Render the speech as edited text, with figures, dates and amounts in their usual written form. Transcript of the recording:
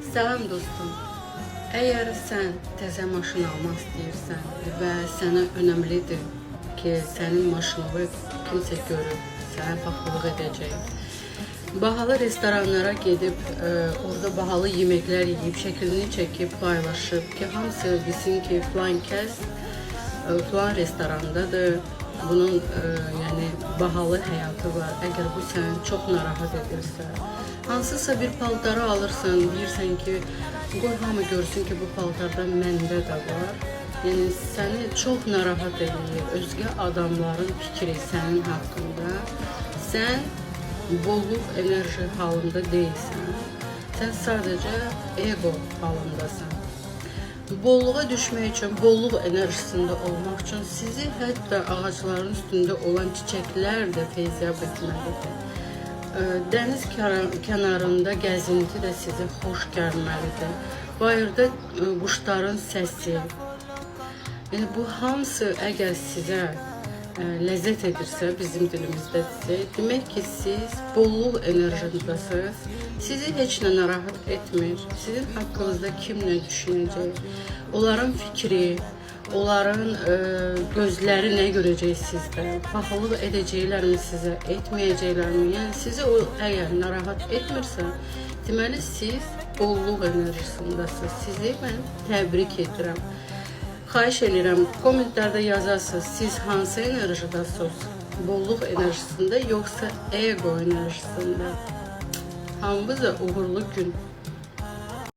Salam dostum. Əgər sən təzə maşın almaq istəyirsən və sənə önəmlidir ki, sənin maşını kimsə görüb, sənə baxılıq edəcək. Bahalı restoranlara gedib, orada bahalı yeməklər yeyib, şəklini çəkib, paylaşıb ki, hamısı bilsin ki, filan kəs filan restorandadır. Bunun yəni bahalı həyatı var. Əgər bu səni çox narahat edirsə, hansısa bir paltarı alırsan, deyirsən ki, qoy hamı görsün ki, bu paltardan məndə də var. Yəni səni çox narahat edir özgə adamların fikri sənin haqqında. Sən bolluk enerji halında deyilsən. Sən sadəcə ego halındasan. Bolluğa düşmək üçün, bolluk enerjisində olmaq üçün sizi hətta ağacların üstündə olan çiçəklər də feyziyab etməlidir. Dəniz kənarında gəzinti də sizə xoş gəlməlidir. Bayırda quşların səsi. Yəni bu hamısı əgər sizə ləzzət edirsə, bizim dilimizdə desək, demək ki, siz bolluk enerjindasınız. Sizi heç nə narahat etmir. Sizin haqqınızda kim nə düşünəcək? Onların fikri, onların gözləri nə görəcək sizdə? Baxılıq edəcəklərmi sizə, etməyəcəklərmi? Yəni sizi o əgər narahat etmirsə, deməli siz bolluk enerjisindasınız. Sizi mən təbrik edirəm. Xahiş edirəm, kommentlərdə yazarsınız, siz hansı enerjidasınız? Bolluk enerjisində yoxsa ego enerjisində? Hamımıza uğurlu gün.